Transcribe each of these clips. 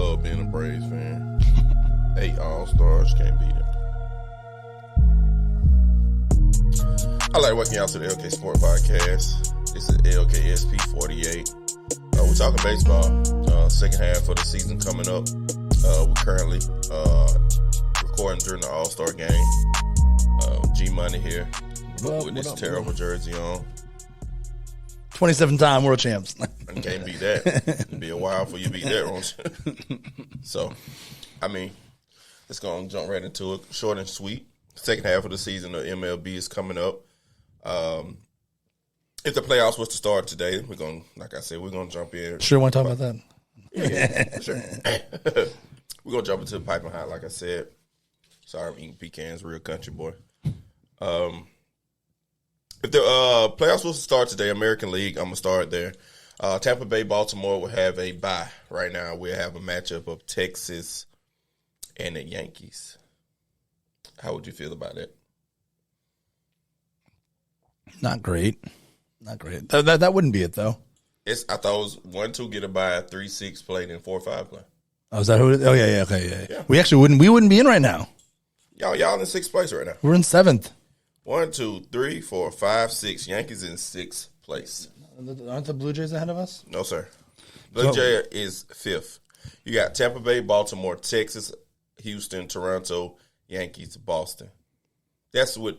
love being a Braves fan. 8 All Stars, can't beat it. I like welcoming y'all to the LK Sport Podcast. This is LKSP 48. We're talking baseball. Second half of the season coming up. We're currently recording during the All Star game. G Money here with this terrible jersey on. 27-time world champs. You can't beat that. It'll be a while before you beat that, won't you? So, I mean, let's go and jump right into it. Short and sweet. Second half of the season of MLB is coming up. If the playoffs was to start today, we're going to jump in. Sure want to talk about that? Yeah, sure. We're going to jump into the piping hot, like I said. Sorry, I'm eating pecans, real country boy. If the playoffs was to start today, American League, I'm going to start there. Tampa Bay, Baltimore will have a bye. Right now, we'll have a matchup of Texas and the Yankees. How would you feel about it? Not great. That wouldn't be it, though. I thought it was 1-2 get a bye, 3-6 played, and 4-5 play. Oh, is that who it is? Oh, yeah, okay, yeah. We wouldn't be in right now. Y'all in 6th place right now. We're in 7th. 1, 2, 3, 4, 5, 6. Yankees in 6th place. Aren't the Blue Jays ahead of us? No, sir. Blue Jay is 5th. You got Tampa Bay, Baltimore, Texas, Houston, Toronto, Yankees, Boston. That's what.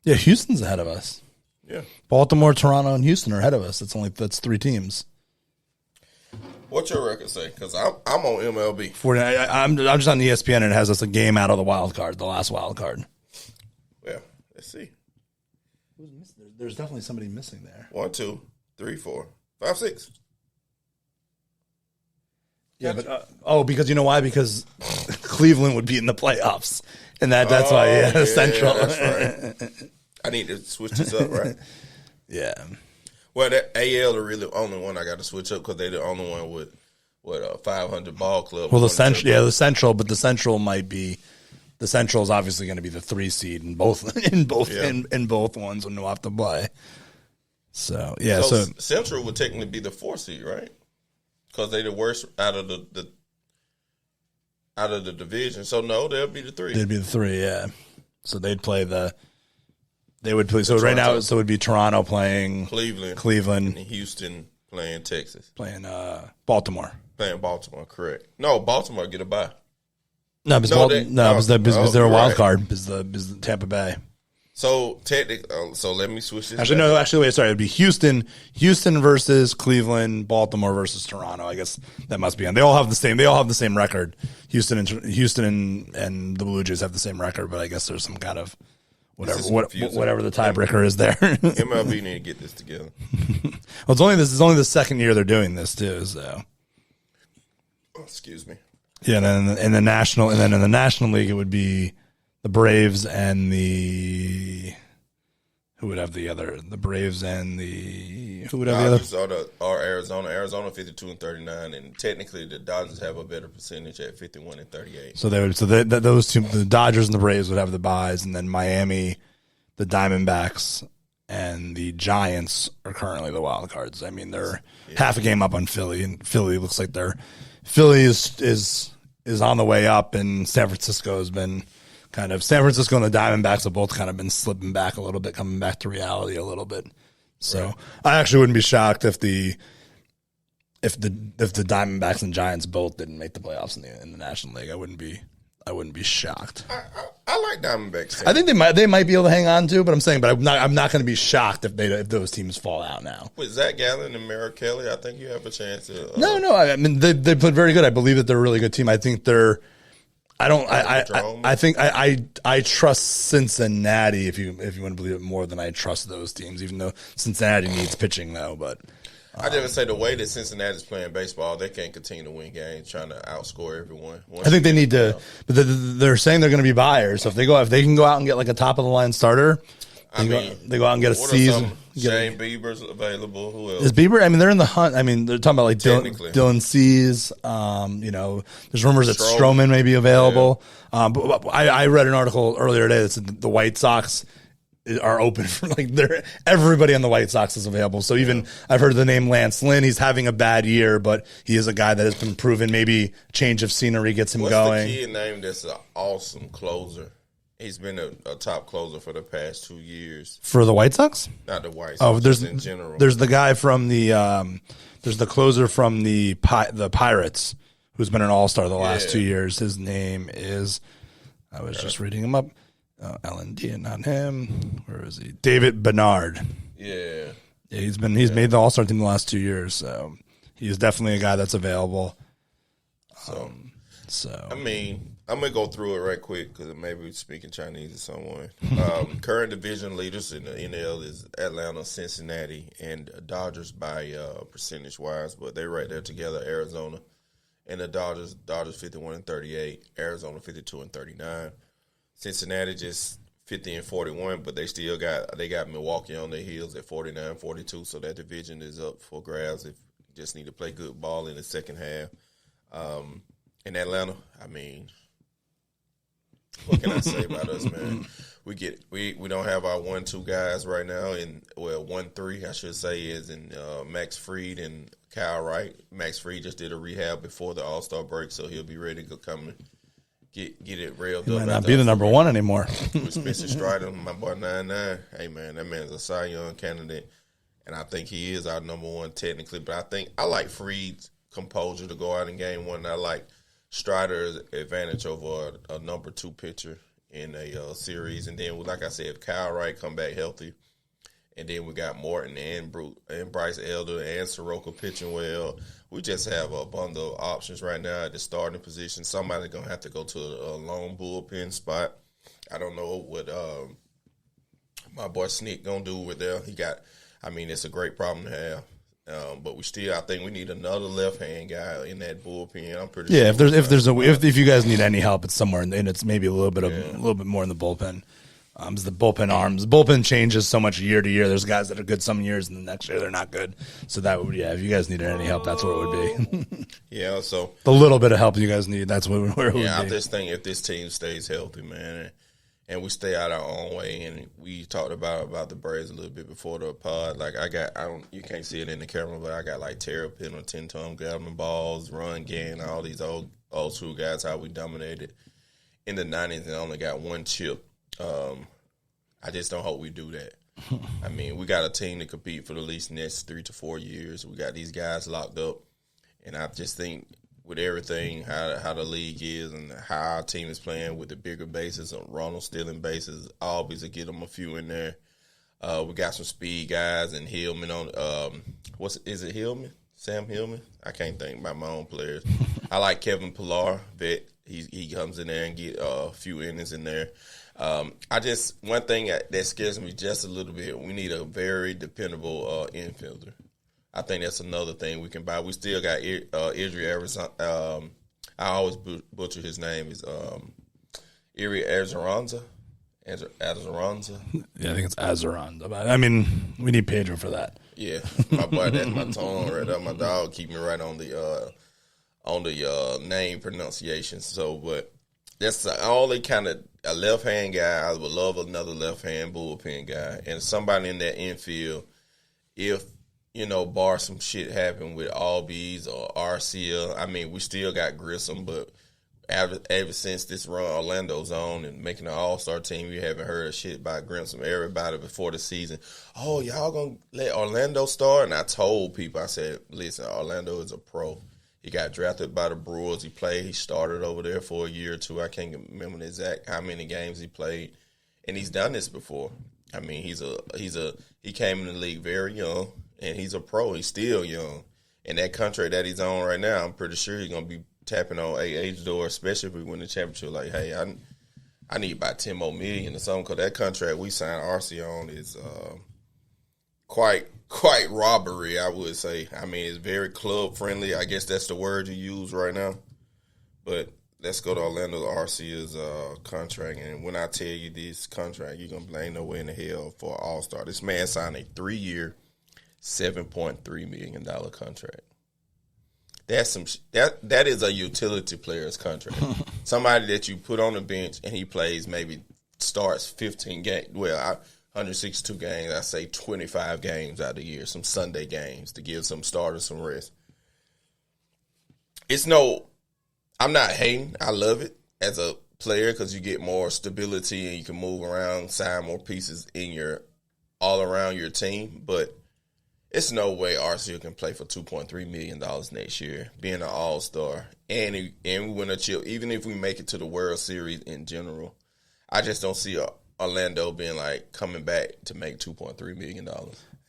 Yeah, Houston's ahead of us. Yeah. Baltimore, Toronto, and Houston are ahead of us. That's 3 teams. What's your record say? Because I'm on MLB. I'm just on ESPN, and it has us a game out of the wild card, the last wild card. Well, let's see. Who's missing? There's definitely somebody missing there. 1, 2, 3, 4, 5, 6. Yeah, but because you know why? Because Cleveland would be in the playoffs, and that's why. Yeah, Central. That's right. I need to switch this up, right? Yeah. Well, that AL is really the only one I got to switch up because they're the only one with 500 ball club. Well, the Central, but the Central is obviously going to be the 3 seed in both ones when we'll have to play. So yeah, so Central would technically be the 4 seed, right? Because they're the worst out of the division. So no, they'll be the 3. They'd be the 3, yeah. So they would play. So right now, it would be Toronto playing Cleveland, and Houston playing Texas, playing Baltimore. Playing Baltimore, correct? No, Baltimore get a bye. No, because they're a wild card. Because the Tampa Bay. So technically, so let me switch this. Wait. Sorry, it'd be Houston versus Cleveland, Baltimore versus Toronto. I guess that must be on. They all have the same record. Houston and the Blue Jays have the same record, but I guess there's some kind of whatever the tiebreaker is there. MLB need to get this together. Well, this is only the second year they're doing this too. So, excuse me. Yeah, and then in the National League, it would be the Braves and the Braves and the other? Or Arizona. Arizona 52-39, and technically the Dodgers have a better percentage at 51-38. So those two, the Dodgers and the Braves, would have the byes, and then Miami, the Diamondbacks, and the Giants are currently the wild cards. I mean, they're half a game up on Philly, and Philly looks like Philly is on the way up, and San Francisco has been. San Francisco and the Diamondbacks have both kind of been slipping back a little bit, coming back to reality a little bit. So right. I actually wouldn't be shocked if the Diamondbacks and Giants both didn't make the playoffs in the National League. I wouldn't be shocked. I like Diamondbacks. I think they might be able to hang on to, but I'm not going to be shocked if those teams fall out now. With Zach Gallen and Merrill Kelly, I think you have a chance to. No. I mean they played very good. I believe that they're a really good team. I think they're. I think I trust Cincinnati if you want to believe it more than I trust those teams, even though Cincinnati needs pitching though. But I just say the way that Cincinnati's playing baseball, they can't continue to win games trying to outscore everyone. I think they need to, but they're saying they're going to be buyers. So if they can go out and get like a top of the line starter, they go out and get a season. Shane Bieber's available. Who else? Is Bieber? I mean, they're in the hunt. I mean, they're talking about like Dylan Cease. There's rumors that Stroman may be available. Yeah. But I read an article earlier today that said the White Sox are open for everybody on the White Sox is available. So even I've heard the name Lance Lynn. He's having a bad year, but he is a guy that has been proven. Maybe change of scenery gets him going. What's the kid name that's an awesome closer? He's been a top closer for the past 2 years. For the White Sox? Not the White Sox. Oh, there's in general. There's the guy from there's the closer from the Pirates who's been an All-Star the last 2 years. His name is, I was just reading him up. L&D, not him. Where is he? David Bernard. Yeah, he's made the All-Star team the last 2 years, so he's definitely a guy that's available. So I mean, I'm gonna go through it right quick because maybe we're speaking Chinese to someone. Current division leaders in the NL is Atlanta, Cincinnati, and Dodgers by percentage wise, but they right there together. Arizona and the Dodgers 51-38, Arizona 52-39. Cincinnati just 50-41, but they still got Milwaukee on their heels at 49-42. So that division is up for grabs. If you just need to play good ball in the second half. In Atlanta, I mean, what can I say about us, man? We don't have our 1-2 guys right now, 1-3 I should say is in Max Fried and Kyle Wright. Max Fried just did a rehab before the All Star break, so he'll be ready to come and get it railed he up. might not be the number one anymore. With Spencer Strider, my boy 9-9. Hey man, that man's a Cy Young candidate, and I think he is our number one technically. But I like Fried's composure to go out in game one. I like Strider's advantage over a number 2 pitcher in a series, and then like I said, if Kyle Wright come back healthy, and then we got Morton and Bryce Elder and Soroka pitching well. We just have a bundle of options right now at the starting position. Somebody's going to have to go to a lone bullpen spot. I don't know what my boy Snick going to do with there. It's a great problem to have. But I think we need another left-hand guy in that bullpen. I'm pretty sure. Yeah, if you guys need any help, it's somewhere, and it's maybe a little bit more in the bullpen. It's the bullpen arms. The bullpen changes so much year to year. There's guys that are good some years, and the next year they're not good. So that would, if you guys needed any help, that's where it would be. Yeah, so the little bit of help you guys need, that's where it would be. Yeah, I just think if this team stays healthy, man, and we stay out our own way, and we talked about the Braves a little bit before the pod. Like you can't see it in the camera, but I got like Terrapin or 10-ton Galvin Balls, Ron Gann, all these old school guys. How we dominated in the 90s and only got one chip. I just don't hope we do that. I mean, we got a team to compete for the least next 3 to 4 years. We got these guys locked up, and I just think with everything, how the league is and how our team is playing with the bigger bases, Ronald stealing bases, always to get them a few in there. We got some speed guys and Hillman on. Is it Hillman? Sam Hillman? I can't think about my own players. I like Kevin Pillar, vet. He comes in there and get a few innings in there. One thing that scares me just a little bit, we need a very dependable infielder. I think that's another thing we can buy. We still got Idri Arizona. I always butcher his name. Is Iri Azaronza? Azaronza? Yeah, I think it's Azaronza. I mean, we need Pedro for that. Yeah, my boy, that's my tongue right up. My dog keep me right on the name pronunciation. So, but that's the only kind of a left-hand guy. I would love another left-hand bullpen guy and somebody in that infield. If bar some shit happen with Albies or Arcia. I mean, we still got Grissom, but ever since this run Orlando's on and making an All-Star team, we haven't heard a shit about Grissom. Everybody before the season, oh, y'all gonna let Orlando start? And I told people, I said, listen, Orlando is a pro. He got drafted by the Brewers. He started over there for a year or two. I can't remember the exact how many games he played, and he's done this before. I mean, he came in the league very young, and he's a pro. He's still young. And that contract that he's on right now, I'm pretty sure he's going to be tapping on AA's door, especially if we win the championship. Like, hey, I need about $10 more million or something, because that contract we signed RC on is quite robbery, I would say. I mean, it's very club-friendly. I guess that's the word you use right now. But let's go to Orlando Arcia's contract. And when I tell you this contract, you're going to blame no way in the hell for an All-Star. This man signed a 3-year, $7.3 million contract. That is a utility player's contract. Somebody that you put on the bench and he plays, maybe starts 15 games. Well, 162 games, I say 25 games out of the year, some Sunday games to give some starters some rest. I'm not hating. I love it as a player because you get more stability and you can move around, sign more pieces all around your team. But it's no way Arcee can play for $2.3 million next year, being an all-star, and we win a chip. Even if we make it to the World Series in general, I just don't see Orlando being like coming back to make $2.3 million.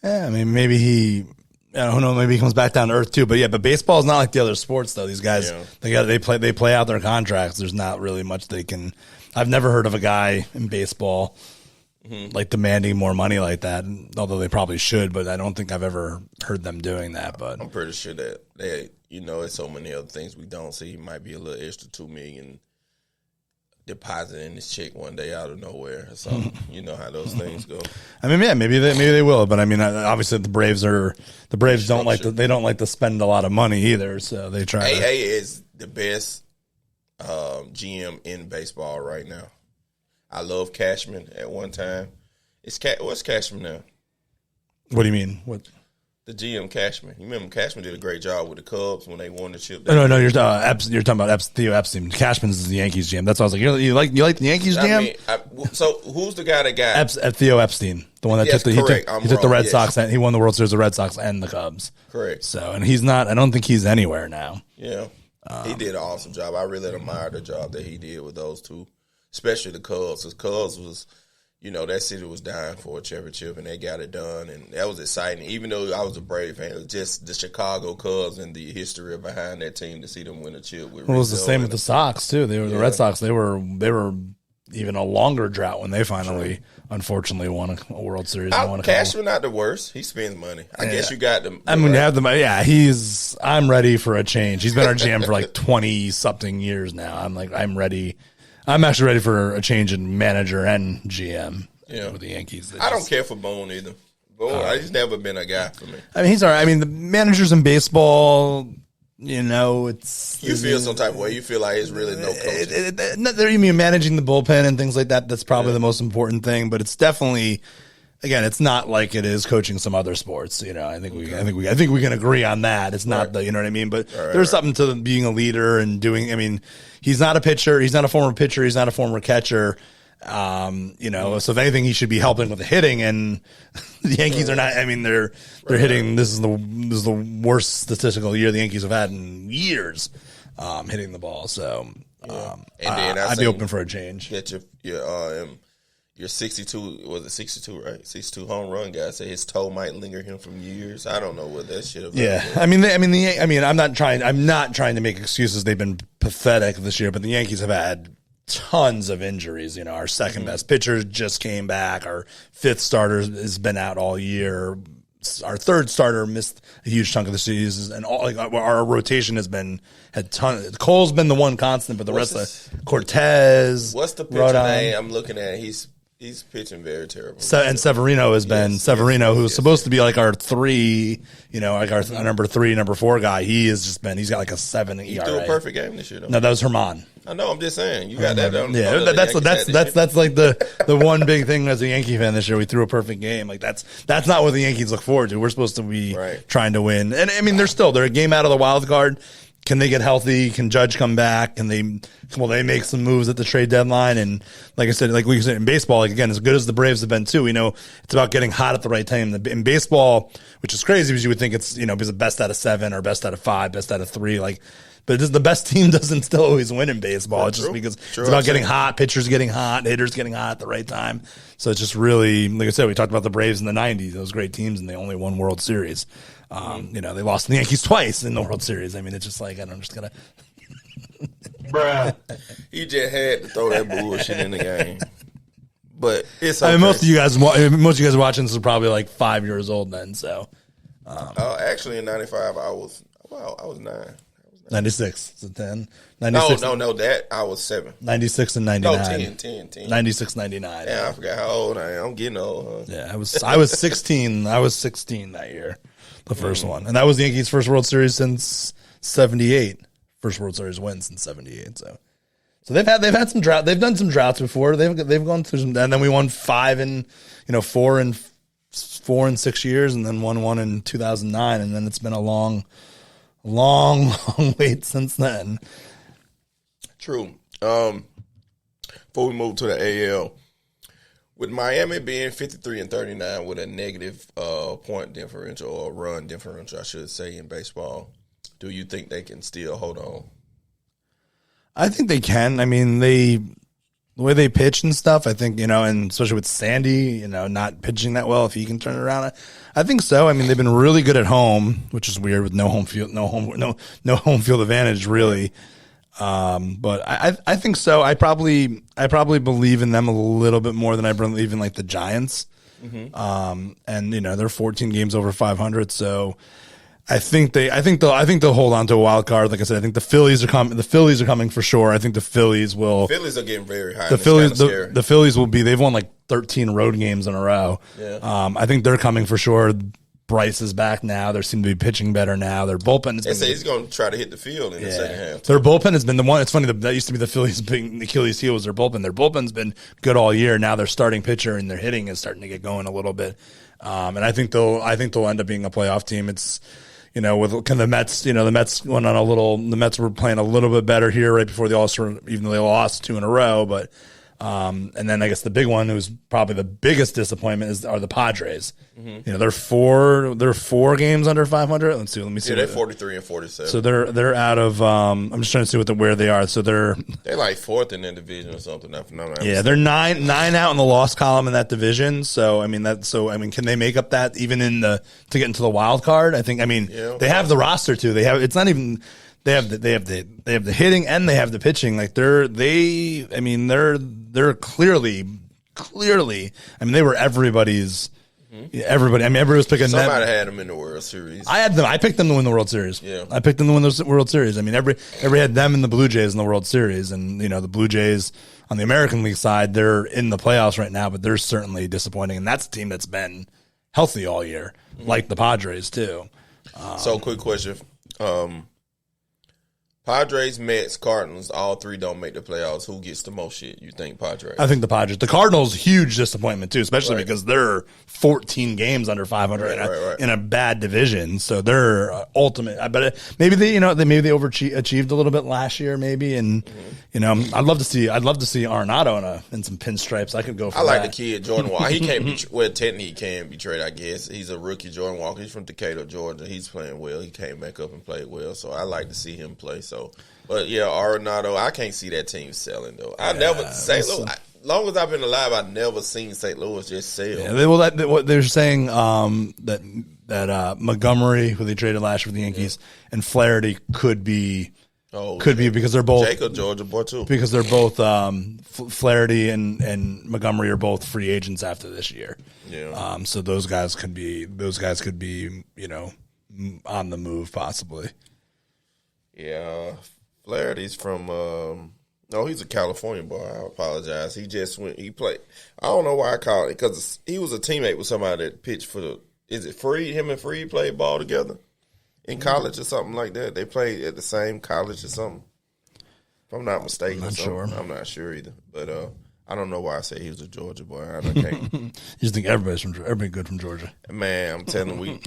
Yeah, I mean, maybe I don't know, maybe he comes back down to earth too. But baseball is not like the other sports though. These guys, they play out their contracts. There's not really much they can. I've never heard of a guy in baseball like demanding more money like that, although they probably should, but I don't think I've ever heard them doing that. But I'm pretty sure that it's so many other things we don't see. It might be a little extra $2 million depositing this check one day out of nowhere or something. You know how those things go. I mean, yeah, maybe they will, but I mean, obviously the Braves don't like to spend a lot of money either, so they try. AA is the best GM in baseball right now. I love Cashman at one time. What's Cashman now? What do you mean? What? The GM Cashman. You remember Cashman did a great job with the Cubs when they won the chip. No, you're talking about Theo Epstein. Cashman's the Yankees GM. That's why I was like, you like the Yankees GM? So who's the guy that got Theo Epstein, the one that took the Red Sox and he won the World Series of the Red Sox and the Cubs. Correct. So, and he's not. I don't think he's anywhere now. Yeah, he did an awesome job. I really admire the job that he did with those two, especially the Cubs. Because Cubs was. That city was dying for a championship, and they got it done, and that was exciting. Even though I was a Brave fan, it was just the Chicago Cubs and the history behind that team to see them win a chip. It was the same with the Sox too. They were the Red Sox. They were even a longer drought when they finally, unfortunately, won a World Series. Cashman not the worst. He spends money. I guess you got them. I mean, you have the money. Yeah, I'm ready for a change. He's been our GM for like 20 something years now. I'm ready. I'm actually ready for a change in manager and GM with the Yankees. I don't care for Boone either. He's never been a guy for me. I mean, he's all right. I mean, the managers in baseball, it's... You feel some type of way. You feel like it's really no coaching. You mean managing the bullpen and things like that. That's probably the most important thing. But it's definitely... Again, it's not like it is coaching some other sports. I think we can agree on that. It's not you know what I mean. But there's something to being a leader and doing. I mean, he's not a pitcher. He's not a former pitcher. He's not a former catcher. So if anything, he should be helping with the hitting. And the Yankees are not. I mean, they're hitting. This is the worst statistical year the Yankees have had in years, hitting the ball. So, and then I'd be open for a change. Get your 62, was it 62, right? 62 home run guy said his toe might linger him from years. I don't know what that shit about. Yeah. I'm not trying to make excuses. They've been pathetic this year, but the Yankees have had tons of injuries. Our second best pitcher just came back. Our fifth starter has been out all year. Our third starter missed a huge chunk of the season, and our rotation had ton. Cole's been the one constant, but the rest of Cortez. What's the pitcher name I'm looking at? He's pitching very terrible. And Severino has been who's supposed to be like our three, like our number 3, number 4 guy. He's got like a 7 ERA. He threw a perfect game this year, though. No, that was Herman. I know. I'm just saying you got that. That's like the one big thing as a Yankee fan this year. We threw a perfect game. Like that's not what the Yankees look forward to. We're supposed to be trying to win. And I mean, they're a game out of the wild card. Can they get healthy? Can Judge come back? Can they make some moves at the trade deadline? And like I said, like we said in baseball, like again, as good as the Braves have been too, it's about getting hot at the right time. In baseball, which is crazy because you would think it's, because the best out of 7 or best out of 5, best out of 3, but the best team doesn't still always win in baseball. It's just because it's about getting hot, pitchers getting hot, hitters getting hot at the right time. So it's just really, like I said, we talked about the Braves in the 90s, those great teams, and they only won World Series. They lost to the Yankees twice in the World Series. I mean, it's just like, I'm just going to. Bruh. He just had to throw that bullshit in the game. But it's okay. I mean, most of you guys watching this are probably like 5 years old then, so. Actually, in 95, I was 9. 96, so 10. 96, no, that I was 7. 96 and 99. No, 10. 96, 99. Yeah, I forgot how old I am. I'm getting old. Huh? Yeah, I was 16. I was 16 that year, the first one. And that was the Yankees' first World Series since 78. First World Series win since 78, so So they've had some drought. They've done some droughts before. They've gone through some, and then we won 4 in 6 years, and then won one in 2009, and then it's been a long wait since then. True. Before we move to the AL, with Miami being 53-39 with a negative point differential or run differential, I should say, in baseball, do you think they can still hold on? I think they can. I mean, the way they pitch and stuff, I think, and especially with Sandy, not pitching that well, if he can turn it around, I think so. I mean, they've been really good at home, which is weird with no home field advantage, really. But I think so. I probably believe in them a little bit more than I believe in like the Giants. Mm-hmm. And they're 14 games over 500, so I think they'll hold on to a wild card. Like I said, I think the Phillies are coming. The Phillies are coming for sure. I think the Phillies will. Phillies are getting very high. The Phillies will be. They've won like 13 road games in a row. Yeah. I think they're coming for sure. Bryce is back now. They seem to be pitching better now. Their bullpen. They say he's going to try to hit the field in the second half. Their bullpen has been the one. It's funny that used to be the Phillies' big Achilles heel was their bullpen. Their bullpen's been good all year. Now their starting pitcher and their hitting is starting to get going a little bit. And I think they'll end up being a playoff team. It's with kind of the Mets. The Mets went on a little. The Mets were playing a little bit better here right before the All Star, even though they lost 2 in a row. But and then I guess the big one, who's probably the biggest disappointment, are the Padres. Mm-hmm. They're 4 games under 500. Let me see. Yeah, they're 43 and 47. So they're out of. I'm just trying to see where they are. So they're like 4th in their division or something. They're nine out in the loss column in that division. So can they make up that even to get into the wild card? I think. They have the roster too. They have. It's not even. They have the hitting and they have the pitching. Like they're clearly. They were everybody's. Everybody. Everybody was picking them. Somebody had them in the World Series. I had them. I picked them to win the World Series. Yeah, I picked them to win the World Series. Everybody had them and the Blue Jays in the World Series, and the Blue Jays on the American League side, they're in the playoffs right now, but they're certainly disappointing, and that's a team that's been healthy all year, like the Padres too. So, quick question. Padres, Mets, Cardinals, all 3 don't make the playoffs. Who gets the most shit? You think Padres? I think the Padres. The Cardinals, huge disappointment too, especially because they're 14 games under 500 in a bad division. So they're ultimate. But maybe they overachieved a little bit last year, maybe. And I'd love to see Arenado in some pinstripes. I could go for that. I like the kid Jordan Walker. He can't be technically he can be traded. I guess he's a rookie. Jordan Walker. He's from Decatur, Georgia. He's playing well. He came back up and played well. So I like to see him play. So, but yeah, Arenado, I can't see that team selling though. St. Louis. Long as I've been alive, I've never seen St. Louis just sell. Yeah, what they're saying that Montgomery, who they traded last year for the Yankees, and Flaherty could be because they're both Jacob, Georgia boy too. Because they're both Flaherty and Montgomery are both free agents after this year. Yeah. So those guys could be on the move possibly. Yeah, Flaherty's from. No, he's a California boy. I apologize. He just went. He played. I don't know why I called it because he was a teammate with somebody that pitched for the. Is it Freed? Him and Freed played ball together in college or something like that. They played at the same college or something. If I'm not mistaken, I'm not sure either. But I don't know why I say he was a Georgia boy. I can't. You just think everybody good from Georgia. Man, I'm telling you,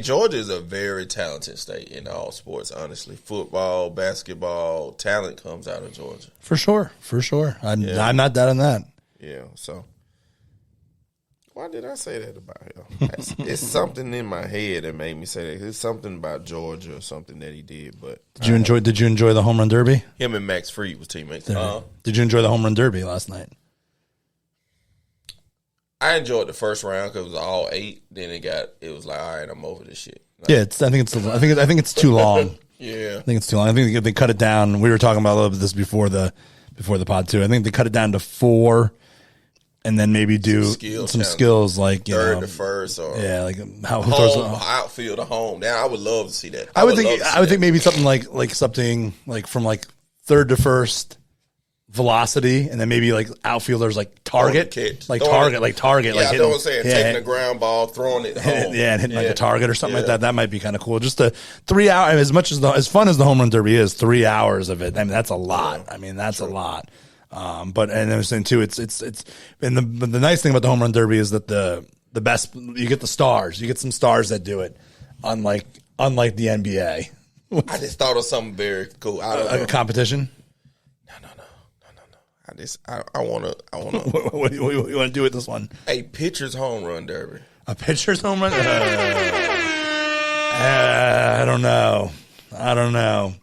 Georgia is a very talented state in all sports, honestly. Football, basketball, talent comes out of Georgia. For sure. I'm not doubting that. Yeah, so. Why did I say that about him? It's something in my head that made me say that. It's something about Georgia or something that he did. But Did you enjoy the home run derby? Him and Max Fried was teammates. Did you enjoy the home run derby last night? I enjoyed the first round because it was all 8. Then it was like, all right, I'm over this shit. I think it's too long. Yeah, I think it's too long. I think they cut it down. We were talking about a little bit of this before the pod too. I think they cut it down to 4. And then maybe do some skills like third to first, or like how home, outfield to home. Now I would love to see that. I would think maybe something like from like third to first, velocity, and then maybe like outfielders like target, catch. like Throwing target. Yeah, like I know what I'm saying. Taking the ground ball, throwing it home. and hitting like a target or something like that. That might be kind of cool. Just a 3 hour, as much as fun as the home run derby is, 3 hours of it. I mean, that's a lot. I mean, that's a lot. But and I was saying too, it's and the nice thing about the home run derby is that the best, you get the stars, you get some stars that do it, unlike the NBA. I just thought of something very cool. A competition. I want to. What do you want to do with this one? A pitcher's home run derby. A pitcher's home run? I don't know.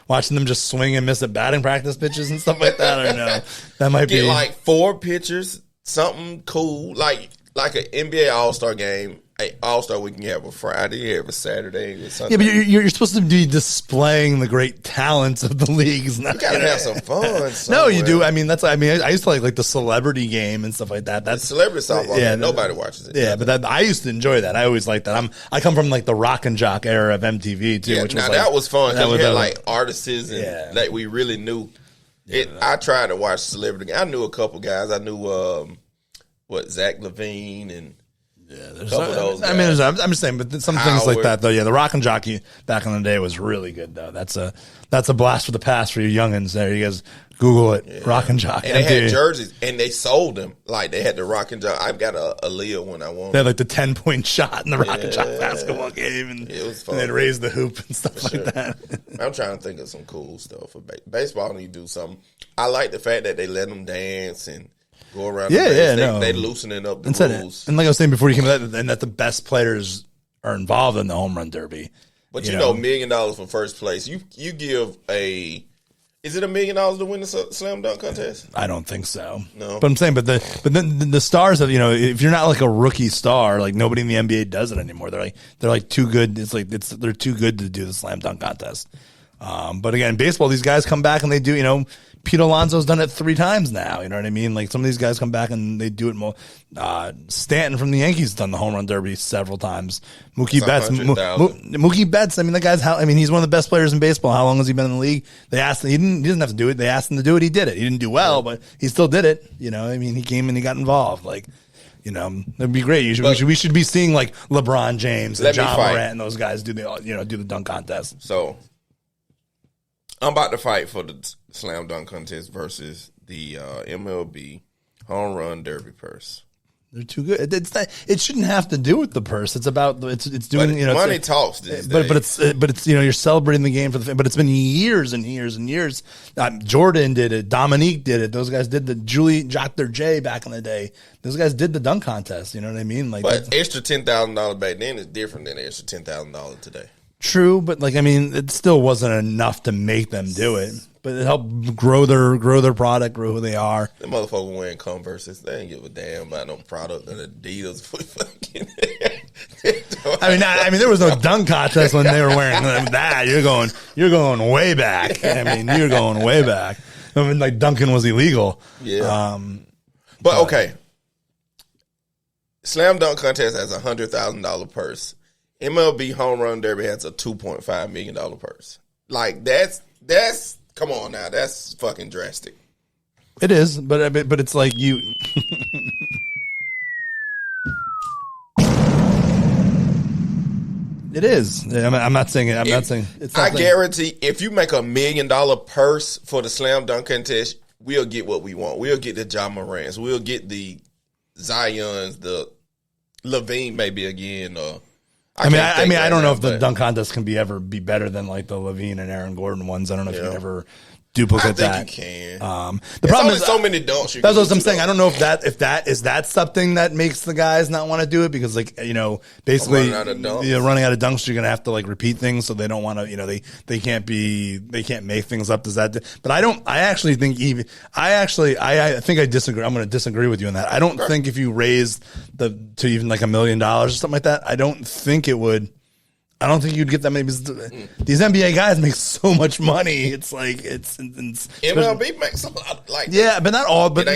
Watching them just swing and miss at batting practice pitches and stuff like that. I don't know. That might Get be like 4 pitchers, something cool, like an NBA All Star game. All Star weekend, you have a Friday, you have a Saturday, a Sunday. Yeah, but you're supposed to be displaying the great talents of the leagues. You gotta have some fun. No, you do. I mean, I used to like the celebrity game and stuff like that. That's celebrity softball. Yeah, nobody watches it. Yeah, but I used to enjoy that. I always liked that. I come from like the rock and jock era of MTV too. Yeah, which now was that was fun because we had like artists and that we really knew. I tried to watch celebrity. I knew a couple guys. I knew Zach Levine and. Yeah, there's those guys. I mean, I'm just saying, but some things like that, though. Yeah, the rock and jockey back in the day was really good, though. That's a blast for the past for you youngins. There, you guys Google it. Yeah. Rock and jockey, and they had jerseys, and they sold them like they had the rock and jockey. I've got a Leah one I won. They had like the 10-point shot in the rock and jockey basketball game, and it was fun. And they'd raise the hoop and stuff like that. I'm trying to think of some cool stuff for baseball. Need to do something. I like the fact that they let them dance and. Go around they loosening up the rules. And like I was saying before you came to that, and that the best players are involved in the home run derby. But you know $1 million for first place. You give is it $1 million to win the slam dunk contest? I don't think so. No. But I'm saying, but then the stars of, if you're not like a rookie star, like nobody in the NBA does it anymore. They're like too good. They're too good to do the slam dunk contest. But again, baseball, these guys come back and they do, Pete Alonso's done it 3 times now. You know what I mean? Like some of these guys come back and they do it more. Stanton from the Yankees has done the home run derby several times. Mookie Betts. I mean, he's one of the best players in baseball. How long has he been in the league? They asked him, he didn't have to do it. They asked him to do it. He did it. He didn't do well, but he still did it. I mean, he came and he got involved. Like, it'd be great. We should be seeing like LeBron James and John Morant and those guys do the dunk contest. So I'm about to fight for the slam dunk contest versus the MLB home run derby purse. They're too good. It shouldn't have to do with the purse. It's about it's doing money talks. But it's you're celebrating the game for the. But it's been years and years and years. Jordan did it. Dominique did it. Those guys did the Julie Jocker J back in the day. Those guys did the dunk contest. You know what I mean? Like, but extra $10,000 back then is different than extra $10,000 today. True, but it still wasn't enough to make them do it. But it helped grow their product, grow who they are. The motherfucker wearing Converses, they ain't give a damn about no product and Adidas. I mean, there was no dunk contest when they were wearing that. You're going way back. I mean, you're going way back. I mean, like dunking was illegal. Yeah. But okay, slam dunk contest has $100,000 purse. MLB home run derby has a $2.5 million purse. Like that's come on now, that's fucking drastic. It is, but it's like you. It is. I'm not saying it. I'm not saying. I guarantee if you make $1 million purse for the slam dunk contest, we'll get what we want. We'll get the John Morants. We'll get the Zions, the Levine maybe again. I don't know if the dunk contest can ever be better than like the Levine and Aaron Gordon ones. I don't know if you can ever duplicate that. I think you can. The problem is so many dunks. That's what I'm saying. I don't know if that is something that makes the guys not want to do it because basically running out of dunks, you're gonna have to like repeat things, so they don't want to. They can't make things up. Does that? But I think I disagree. I'm going to disagree with you on that. I don't think if you raised to even like $1 million or something like that, I don't think it would. I don't think you'd get that many. These NBA guys make so much money. It's like it's MLB makes a lot. Like but not all. But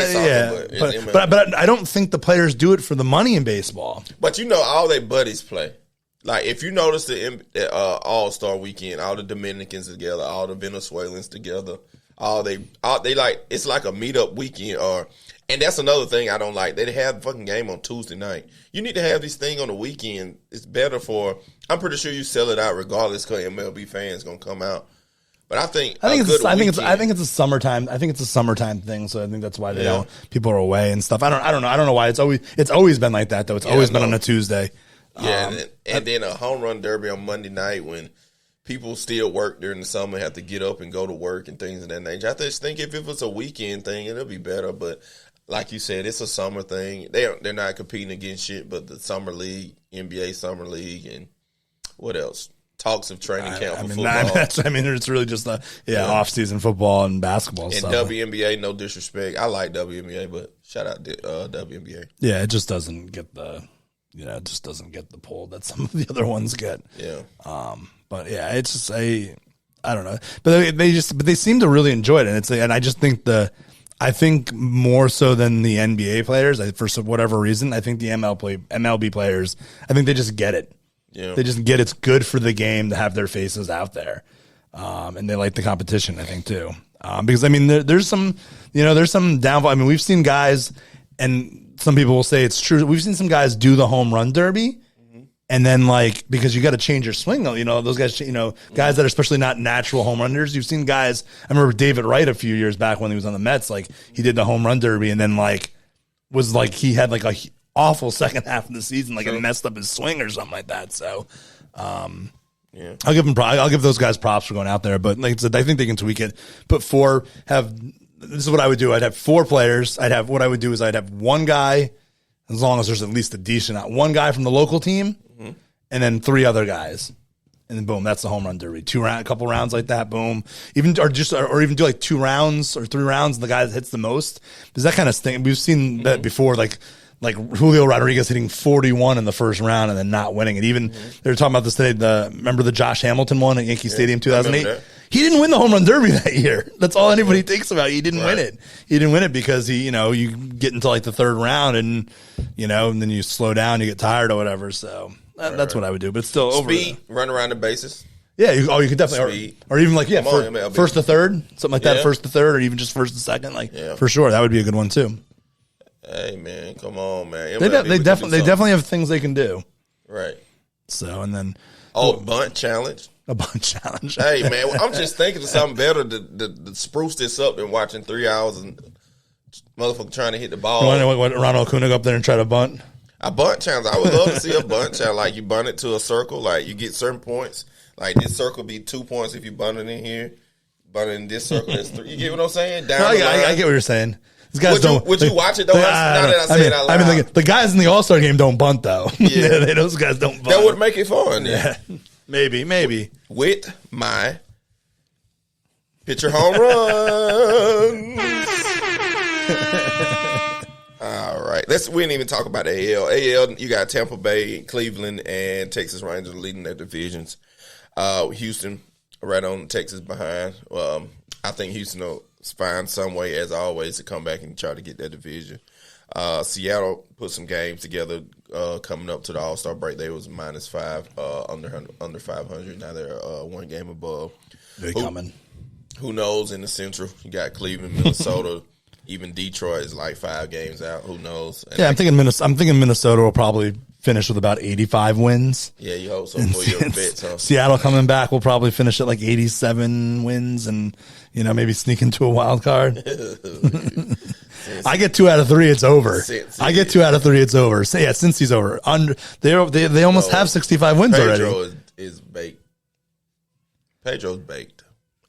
but I don't think the players do it for the money in baseball. But all their buddies play. Like, if you notice the All Star weekend, all the Dominicans together, all the Venezuelans together, they like, it's like a meetup weekend. And that's another thing I don't like. They have a fucking game on Tuesday night. You need to have this thing on the weekend. It's better for. I'm pretty sure you sell it out regardless, because MLB fans gonna come out. But I think it's a summertime. I think it's a summertime thing. So I think that's why they don't. People are away and stuff. I don't know why it's always been like that though. It's always been on a Tuesday. Yeah, and then a home run derby on Monday night when people still work during the summer, have to get up and go to work and things of that nature. I just think if it was a weekend thing, it'll be better. But like you said, it's a summer thing. They're not competing against shit, but the summer league, NBA summer league, and what else? Talks of training camp for football. It's really just off-season football and basketball and stuff. WNBA, no disrespect. I like WNBA, but shout out to WNBA. Yeah, it just doesn't get the pull that some of the other ones get. Yeah. But yeah, it's just I don't know. But they seem to really enjoy it, and I just think I think more so than the NBA players, for whatever reason, I think the MLB players, I think they just get it. Yeah. They just get it's good for the game to have their faces out there. And they like the competition, I think, too. Because, I mean, there's some downfall. I mean, we've seen guys, and some people will say it's true, we've seen some guys do the home run derby, and then, like, because you got to change your swing, those guys, guys that are especially not natural home runners. You've seen guys, I remember David Wright a few years back when he was on the Mets, like, he did the home run derby, and then, like, was like, he had, like, a awful second half of the season, like it messed up his swing or something like that. So, I'll give those guys props for going out there. But like I said, I think they can tweak it. This is what I would do. I'd have 4 players. I'd have one guy, as long as there's at least a decent, one guy from the local team, and then 3 other guys. And then boom, that's the home run derby. A couple rounds like that, boom. Even do like 2 rounds or 3 rounds, and the guy that hits the most. Because that kind of thing, we've seen that before, like Julio Rodriguez hitting 41 in the first round and then not winning. And even they were talking about this today. Remember the Josh Hamilton one at Yankee Stadium 2008? He didn't win the home run derby that year. That's all anybody thinks about. He didn't win it. He didn't win it because you get into like the 3rd round and then you slow down, you get tired or whatever. So that's what I would do. But still, speed, run around the bases. Yeah, you could definitely, or even like first to third, something like that. First to third, or even just first to second. For sure, that would be a good one too. Hey man, come on, man. They definitely have things they can do. Right. So and then bunt challenge. A bunt challenge. Hey man, I'm just thinking of something better to spruce this up than watching 3 hours and motherfucker trying to hit the ball. You want Ronald Acuna go up there and try to bunt? A bunt challenge. I would love to see a bunt challenge. Like you bunt it to a circle. Like you get certain points. Like this circle be 2 points if you bunt it in here. Bunt it in this circle, that's 3. You get what I'm saying? I get what you're saying. Would you watch it though? I mean, the guys in the All Star game don't bunt though. Yeah, those guys don't bunt. That would make it fun. Yeah, maybe with my pitcher home run. All right, we didn't even talk about the AL. AL, you got Tampa Bay, Cleveland, and Texas Rangers leading their divisions. Houston right on Texas behind. I think Houston will find some way, as always, to come back and try to get that division. Seattle put some games together coming up to the All Star break. They was -5 under 500. Now they're 1 game above. They coming. Who knows? In the Central, you got Cleveland, Minnesota. Even Detroit is like 5 games out. Who knows? And I'm thinking Minnesota will probably finish with about 85 wins. Yeah, you hope so for your bets, huh? Seattle coming back will probably finish at like 87 wins and, maybe sneak into a wild card. I get 2 out of 3, it's over. I get 2 out of 3, it's over. So, yeah, since he's over. They almost have 65 wins already. Pedro is baked. Pedro's baked.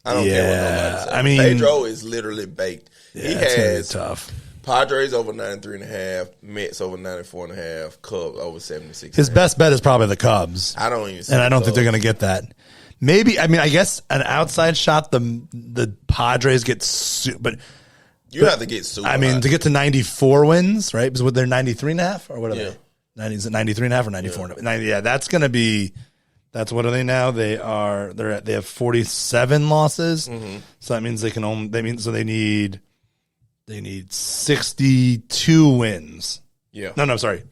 I don't care what nobody says. I mean, Pedro is literally baked. Yeah, he has tough. Padres over 93.5, Mets over 94.5, Cubs over 76. His best bet is probably the Cubs. I don't even. And I don't think they're going to get that. Maybe, I guess an outside shot, the Padres get, but you have to get super. To get to 94 wins, right? Because they're 93.5 or what are they? 93.5 or 94? Yeah, that's going to be. That's what are they now? They have 47 losses. Mm-hmm. So that means they need 62 wins. Yeah. No, sorry.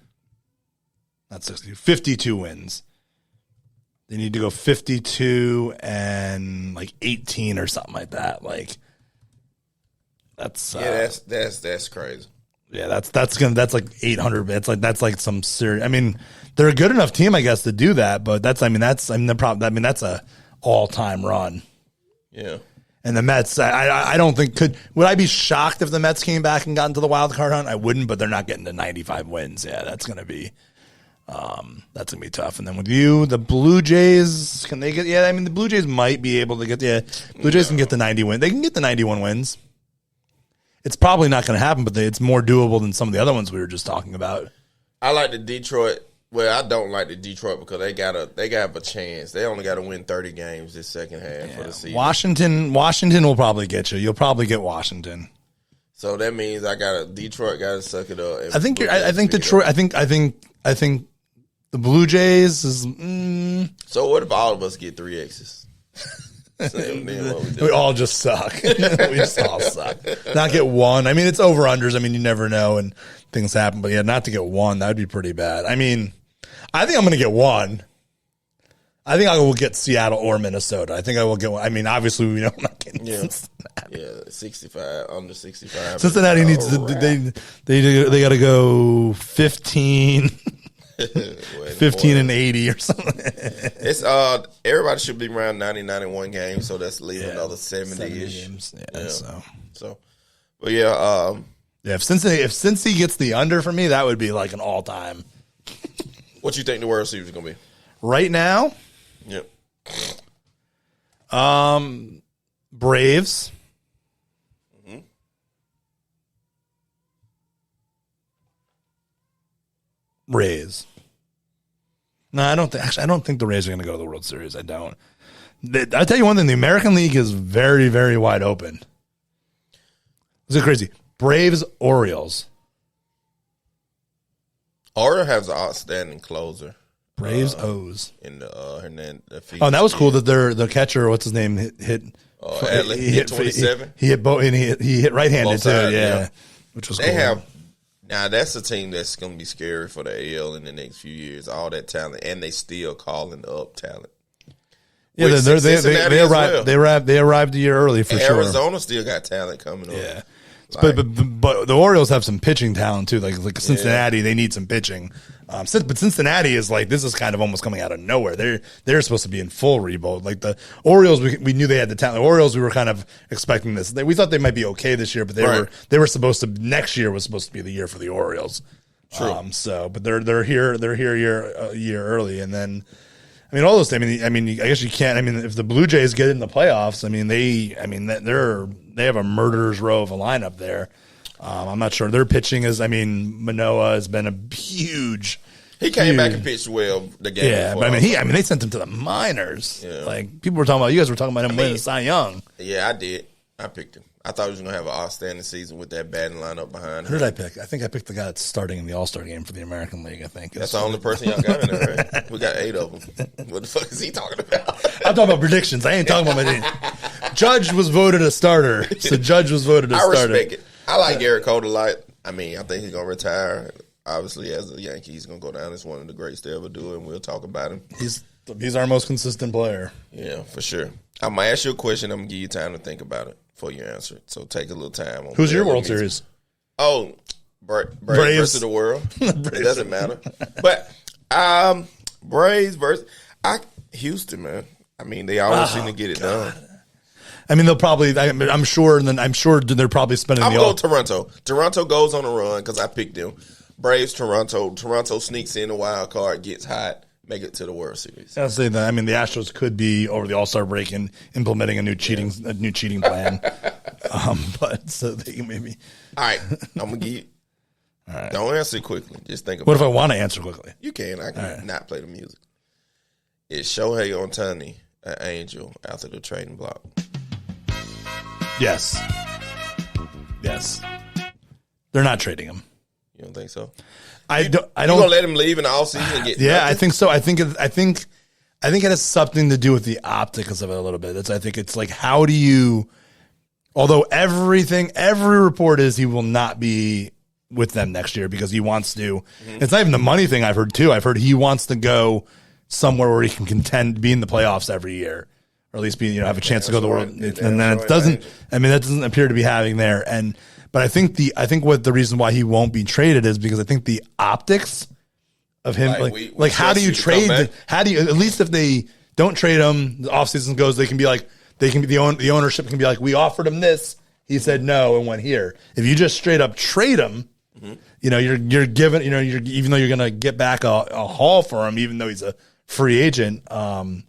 Not 60. 52 wins They need to go 52 and like 18 or something like that. Like that's that's crazy. Yeah, that's like 800. That's like some serious. I mean, they're a good enough team, I guess, to do that. But that's the problem. I mean, that's a all-time run. Yeah. And the Mets, I don't think would I be shocked if the Mets came back and got into the wild card hunt? I wouldn't, but they're not getting to 95 wins. Yeah, that's gonna be tough. And then with you, the Blue Jays, can they get? Yeah, I mean, the Blue Jays might be able to get. Yeah, Blue Jays can get the 90 win. They can get the 91 wins. It's probably not going to happen, but it's more doable than some of the other ones we were just talking about. I like the Detroit. Well, I don't like the Detroit because they got a chance. They only got to win 30 games this second half of the season. Washington will probably get you. You'll probably get Washington. So that means Detroit got to suck it up. I think Detroit. I think the Blue Jays is. So what if all of us get 3 X's? We all just suck. We just all suck. Not get one. I mean, it's over unders. I mean, you never know and things happen. But yeah, not to get one, that would be pretty bad. I mean, I think I'm going to get one. I think I will get Seattle or Minnesota. I think I will get one. I mean, obviously we know I'm not getting Cincinnati. Yeah, 65 under 65. Cincinnati needs to. They got to go 15. 15 and 80 or something. It's everybody should be around 90, 91 games, so that's leaving another 70-ish. Games. Yeah. So, but yeah, if Cincy gets the under for me, that would be like an all time. What you think the World Series is gonna be right now? Yep. Braves. Rays. No, I don't think the Rays are going to go to the World Series. I don't. I'll tell you one thing. The American League is very, very wide open. This is crazy. Braves, Orioles. Orioles has an outstanding closer. Braves, O's. In the and that was cool that the catcher, what's his name, hit. Adley, he hit 27. He hit both, and he hit right-handed too. Yeah, which was cool. Now, that's a team that's going to be scary for the AL in the next few years. All that talent, and they still calling up talent. Yeah, they arrived a year early for sure. Arizona still got talent coming up. Yeah. But the Orioles have some pitching talent too. Like Cincinnati, they need some pitching. But Cincinnati is like, this is kind of almost coming out of nowhere. They're supposed to be in full rebuild. Like the Orioles, we knew they had the talent. The Orioles, we were kind of expecting this. We thought they might be okay this year, but they were supposed to. Next year was supposed to be the year for the Orioles. True. But they're here a year early, and then. I mean, all those. I mean, I guess you can't. I mean, if the Blue Jays get in the playoffs, they have a murderer's row of a lineup there. I'm not sure their pitching is. I mean, Manoah has been a huge. He came back and pitched well the game. Yeah, but they sent him to the minors. Yeah. Like people were talking about. You guys were talking about him winning the Cy Young. Yeah, I did. I picked him. I thought he was going to have an outstanding season with that batting lineup behind him. Who did I pick? I think I picked the guy that's starting in the All Star game for the American League. I think that's the only person y'all got in there. Right? We got 8 of them. What the fuck is he talking about? I'm talking about predictions. I ain't talking about my Judge was voted a starter. So Judge was voted a starter. I respect it. I like Garrett Cole a lot. I mean, I think he's going to retire. Obviously, as a Yankee, he's going to go down as one of the greats to ever do it, and we'll talk about him. He's our most consistent player. Yeah, for sure. I'm going to ask you a question. I'm going to give you time to think about it before you answer it. So take a little time. Who's your World Series? Oh, Braves versus the world. It doesn't matter. But Braves versus Houston, man. I mean, they always seem to get it done. I mean, they'll probably. I'm sure they're probably spending. I'm going Toronto. Toronto goes on a run because I picked them. Braves, Toronto. Toronto sneaks in the wild card, gets hot, make it to the World Series. I'll say that. I mean, the Astros could be over the All Star break and implementing a new cheating plan. But so they can maybe. All right, I'm gonna give you. All right. Don't answer it quickly. Just think about it. What if I want to answer quickly? You can. I can not play the music. Is Shohei Ohtani an angel after the trading block? Yes. They're not trading him. You don't think so? I don't. You gonna let him leave in the offseason and get? Yeah, nothing? I think so. I think it has something to do with the optics of it a little bit. I think it's like, how do you? Although every report is he will not be with them next year because he wants to. Mm-hmm. It's not even the money thing. I've heard too. I've heard he wants to go somewhere where he can contend, be in the playoffs every year, or at least be, have a chance to go to the world. And then it doesn't. I mean, that doesn't appear to be having there. But I think what the reason why he won't be traded is because I think the optics of him, how do you trade? How do you, at least if they don't trade him, the offseason goes, the ownership can be like, we offered him this, he said no and went here. If you just straight up trade him, you're given, even though you're going to get back a haul for him, even though he's a free agent. I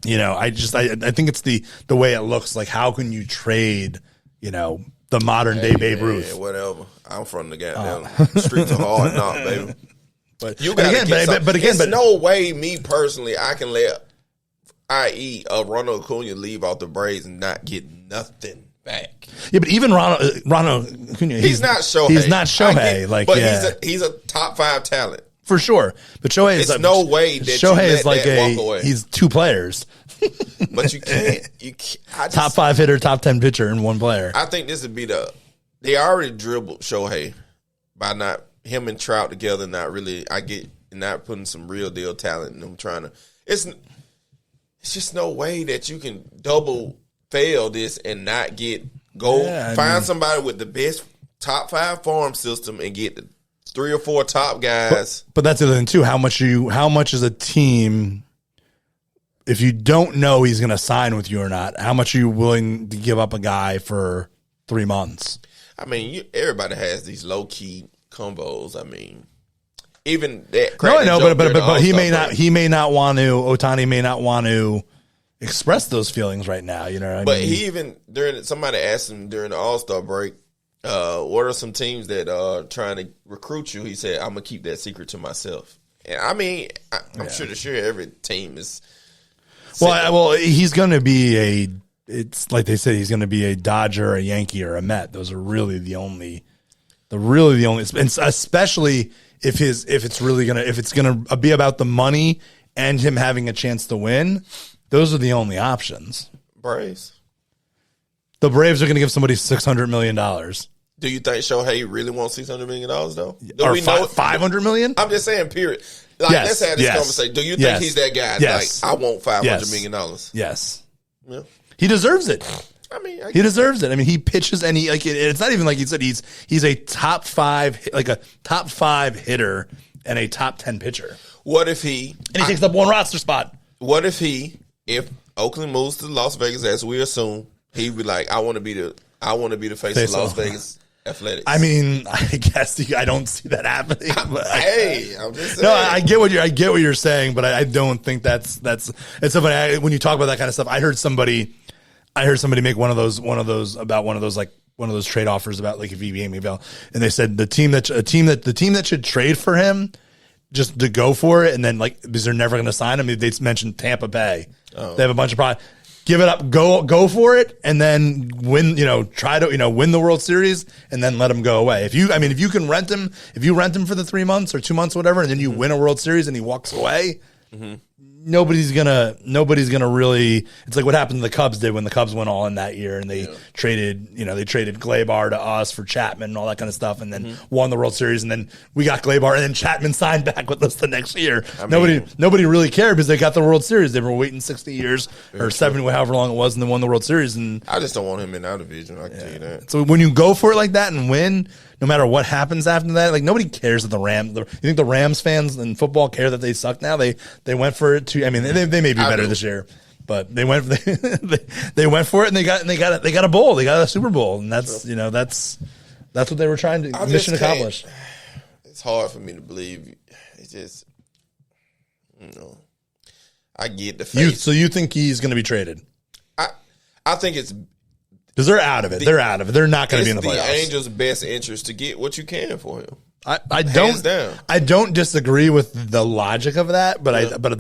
think it's the way it looks. Like, how can you trade, the modern day Babe Ruth? Yeah, whatever. I'm from the goddamn streets of hard knock, baby. But you got no way, me personally, I can let, i.e., Ronald Acuna leave out the Braves and not get nothing back. Yeah, but even Ronald Acuna, he's not Shohei. He's not Shohei. He's a top 5 talent for sure. But Shohei is no way that Shohei is like walk away. He's 2 players. But you can't. Top 5 hitter, top 10 pitcher in one player. I think this would be they already dribbled Shohei by not him and Trout together. Not putting some real deal talent in them. It's just no way that you can double fail this and not find somebody with the best top 5 farm system and get the 3 or 4 top guys. But that's the other thing too. How much is a team, if you don't know he's going to sign with you or not, how much are you willing to give up a guy for 3 months? I mean, everybody has these low key combos. I mean, even that. No, I know, but he may not. He may not want to. Otani may not want to express those feelings right now. You know what I mean? But he even somebody asked him during the All Star break, what are some teams that are trying to recruit you? He said, "I'm gonna keep that secret to myself." And I mean, I'm sure every team is. Well, he's going to be it's like they said, he's going to be a Dodger, a Yankee, or a Met. Those are really the only, especially if it's going to be about the money and him having a chance to win. Those are the only options. Braves. The Braves are going to give somebody $600 million. Do you think Shohei really wants $600 million though? Or $500 million? I'm just saying, period. Let's have this conversation. Do you think he's that guy? Yes. Like, I want $500 million. Yes. Yeah. He deserves it. I mean, he deserves it. I mean, he pitches and it's not even like he said he's a top 5 hitter and a top 10 pitcher. What if he takes up one roster spot? What if Oakland moves to Las Vegas, as we assume, he'd be like, I want to be the face of Las Vegas Athletics. I mean, I guess I don't see that happening. But I'm just saying. No, I get what you're saying, but I don't think that's it's so funny. When you talk about that kind of stuff, I heard somebody make one of those trade offers about like if he became available, and they said the team that should trade for him just to go for it, and then like because they're never going to sign him. They mentioned Tampa Bay. Oh. They have a bunch of problems. Give it up, go for it, and then win. Try to win the World Series, and then let him go away. If you can rent him, for the 3 months or 2 months, or whatever, and then you win a World Series and he walks away, nobody's gonna really. It's like what happened to the Cubs did when the Cubs went all in that year, and they traded Gleyber to us for Chapman and all that kind of stuff, and then won the World Series, and then we got Gleyber, and then Chapman signed back with us the next year. Nobody really cared because they got the World Series. They were waiting 60 years or 70, however long it was, and then won the World Series. And I just don't want him in our division. I can tell you that. So when you go for it like that and win, no matter what happens after that, like nobody cares that the Rams. You think the Rams fans in football care that they suck now? They went for it too. I mean, they may be better this year, but they went they went for it and they got a bowl. They got a Super Bowl, and that's what they were trying to mission accomplished. It's hard for me to believe. It's just I get the face. So you think he's going to be traded? I think it's. Because they're out of it. They're out of it. They're not going to be in the playoffs. It's the Angels' best interest to get what you can for him. I don't disagree with the logic of that, but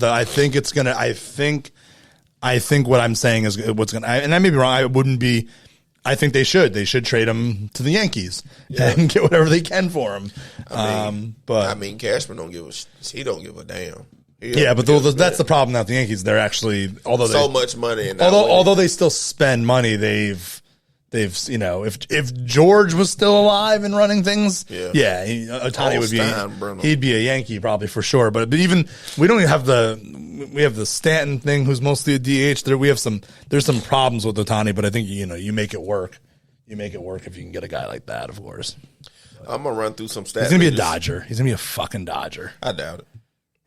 I think it's gonna. I think what I'm saying is what's gonna. And I may be wrong. I wouldn't be. I think they should trade him to the Yankees and get whatever they can for him. Cashman don't give a damn. But that's the problem now. The Yankees, they're actually much money. Although they still spend money, they've if George was still alive and running things, Ohtani would be, he'd be a Yankee probably for sure. But even we don't even have we have the Stanton thing, who's mostly a DH. There's some problems with Ohtani, but I think you make it work. You make it work if you can get a guy like that, of course. I'm gonna run through some stats. He's gonna be a Dodger. He's gonna be a fucking Dodger. I doubt it.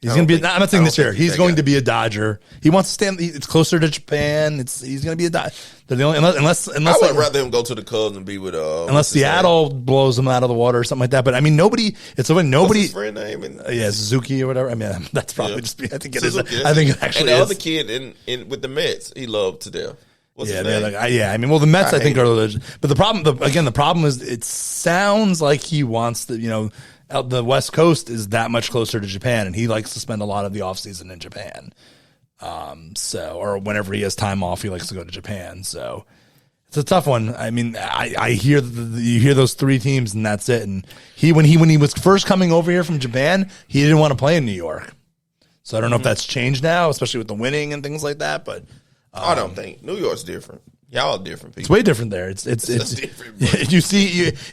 He's going to be. I'm not saying this year. He's going to be a Dodger. He wants to stand. It's closer to Japan. He's going to be a Dodger. Unless I would rather him go to the Cubs and be with. Unless Seattle blows him out of the water or something like that. But I mean, nobody. It's when nobody. What's his friend name? Suzuki or whatever. I mean, that's probably just. I think it Suzuki, is. I think it actually and the is. other kid in with the Mets, he loved to death. What's his name? I mean, well, the Mets I think are the. But the problem is it sounds like he wants to. The West Coast is that much closer to Japan, and he likes to spend a lot of the offseason in Japan. Or whenever he has time off, he likes to go to Japan. So it's a tough one. I mean, I hear you hear those three teams, and that's it. And when he was first coming over here from Japan, he didn't want to play in New York. So I don't know if that's changed now, especially with the winning and things like that. But I don't think New York's different. Y'all are different people. It's way different there. It's different.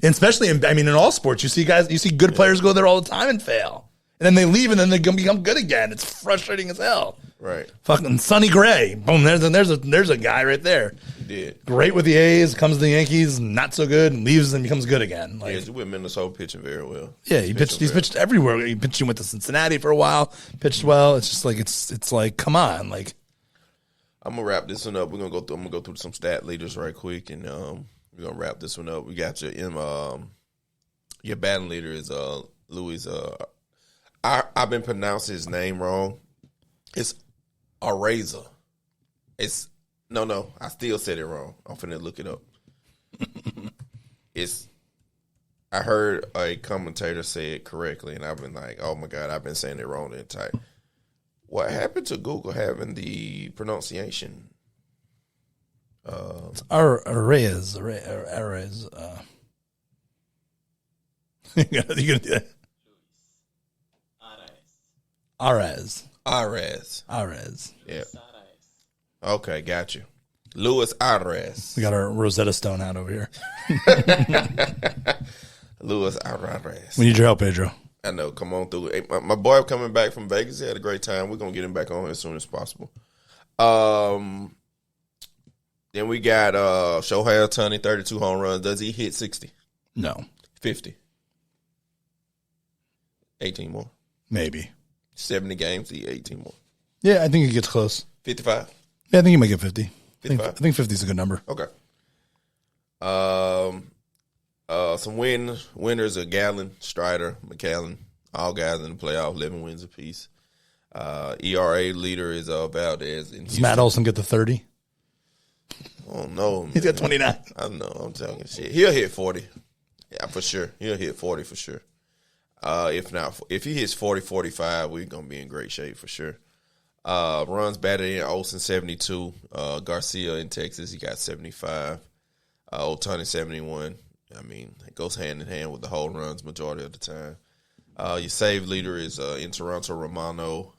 Especially in all sports, you see good players go there all the time and fail, and then they leave and then they become good again. It's frustrating as hell. Right. Fucking Sonny Gray. Boom. There's a guy right there. He did great with the A's. Comes to the Yankees, not so good, and leaves and becomes good again. He's with Minnesota pitching very well. Yeah, he's pitched everywhere. He went to Cincinnati for a while. Pitched well. It's just like it's like come on, like. I'm gonna wrap this one up. I'm gonna go through some stat leaders right quick, and we're gonna wrap this one up. We got your batting leader is Luis. I've been pronouncing his name wrong. It's Araiza. It's no. I still said it wrong. I'm finna look it up. I heard a commentator say it correctly, and I've been like, oh my god, I've been saying it wrong the entire. What happened to Google having the pronunciation? Arraez. You gonna do that? Arraez. Yeah. Okay, got you. Luis Arraez. We got our Rosetta Stone out over here. Luis Arraez. We need your help, Pedro. I know. Come on through. Hey, my boy coming back from Vegas. He had a great time. We're going to get him back on as soon as possible. Then we got Shohei Ohtani, 32 home runs. Does he hit 60? No. 50? 18 more? Maybe. 70 games, he 18 more. Yeah, I think he gets close. 55? Yeah, I think he might get 50. 55? I think 50 is a good number. Okay. Some winners are Gallen, Strider, McCallan, all guys in the playoff, 11 wins apiece. ERA leader is Valdez. Does Matt Olson get the 30? Oh, no. He's got 29. I know. I'm telling you shit. He'll hit 40. Yeah, for sure. He'll hit 40 for sure. If he hits 40, 45, we're going to be in great shape for sure. Runs batted in, Olsen 72. Garcia in Texas, he got 75. Ohtani 71. I mean, it goes hand in hand with the whole runs majority of the time. Your save leader is in Toronto, Romano,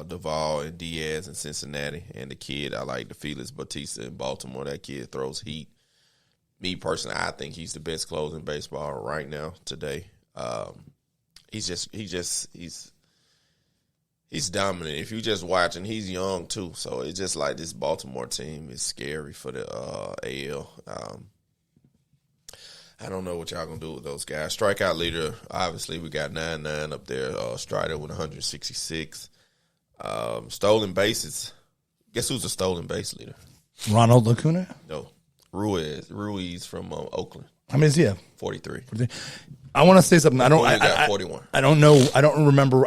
Duvall, and Diaz in Cincinnati. And the kid, I like the Felix Bautista in Baltimore. That kid throws heat. Me personally, I think he's the best closer in baseball right now, today. He's dominant. If you just watch, and he's young too, so it's just like this Baltimore team is scary for the AL. I don't know what y'all gonna do with those guys. Strikeout leader, obviously, we got 99 up there. Strider with 166. Stolen bases. Guess who's the stolen base leader? Ronald Acuna? No, Ruiz from Oakland. How many does he have? 43. I want to say something. I got 41. I don't know. I don't remember.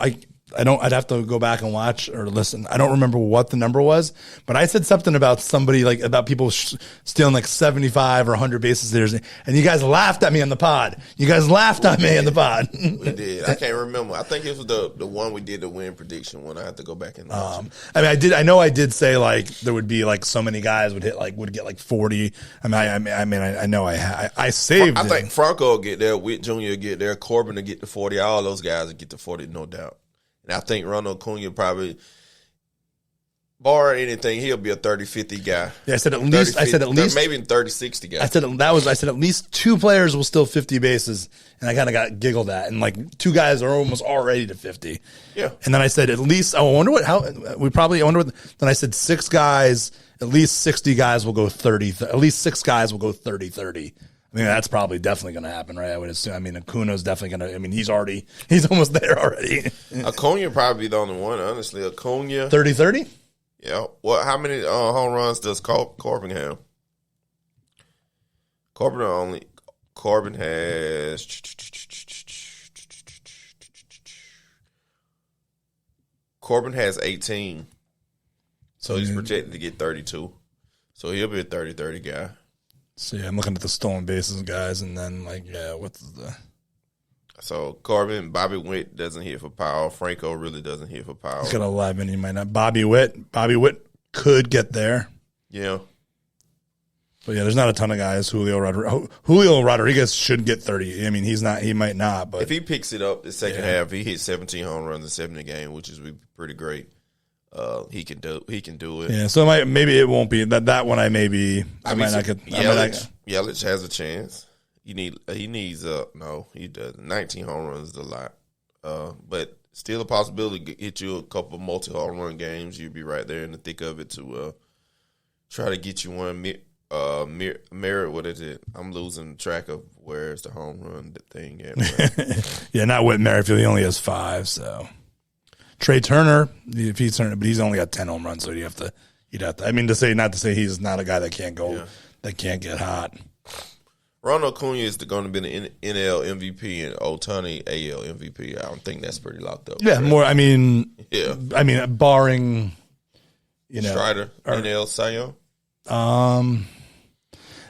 I'd have to go back and watch or listen. I don't remember what the number was, but I said something about somebody about people stealing like 75 or 100 bases there, and you guys laughed at me on the pod. We did. I can't remember. I think it was the one we did the win prediction when I had to go back and watch. I mean, I know I did say like there would be like so many guys would get like 40. I know I saved. I think Franco will get there. Witt Jr. will get there. Corbin will get to 40. All those guys will get to 40, no doubt. And I think Ronald Acuna probably bar anything, he'll be a 30-50 guy. Yeah, I said at least. 30, I said at least maybe 30-60 guy. I said at least 2 players will steal 50 bases, and I kind of got giggled at, and like 2 guys are almost already to 50. Yeah, and then I said at least. Oh, I wonder what. How we probably. I wonder what. Then I said 6 guys. At least 60 guys will go 30. At least 6 guys will go 30-30. I mean, that's probably definitely going to happen, right? I would assume. I mean, Acuna's definitely going to. I mean, he's almost there already. Acuna probably the only one, honestly. Acuna 30-30. Yeah. Well, how many home runs does Corbin have? Corbin has. Corbin has 18. So he's projected to get 32. So he'll be a 30-30 guy. So yeah, I'm looking at the stolen bases guys, and then like, yeah, what's the? So Corbin, Bobby Witt doesn't hit for power. Franco really doesn't hit for power. He's got 11. He might not. Bobby Witt could get there. Yeah. But yeah, there's not a ton of guys. Julio Rodriguez should get 30. I mean, he's not. He might not. But if he picks it up the second half, he hits 17 home runs in 70 game, which is pretty great. He can do it. Yeah, so maybe it won't be that one. I might not get. Yelich has a chance. He needs no, he doesn't. 19 home runs is a lot, but still a possibility to hit you a couple of multi-home run games. You'd be right there in the thick of it to try to get you one. Merit, what is it? I'm losing track of where's the home run thing at. Yeah, not Whit Merrifield. He only has 5, so. Trey Turner, if he's turning, but he's only got 10 home runs, so you'd have to. I mean, not to say he's not a guy that can't go, that can't get hot. Ronald Acuna is going to be the NL MVP and Ohtani AL MVP. I don't think that's pretty locked up. Yeah, right? More. I mean, barring, Strider, NL Cy Young. I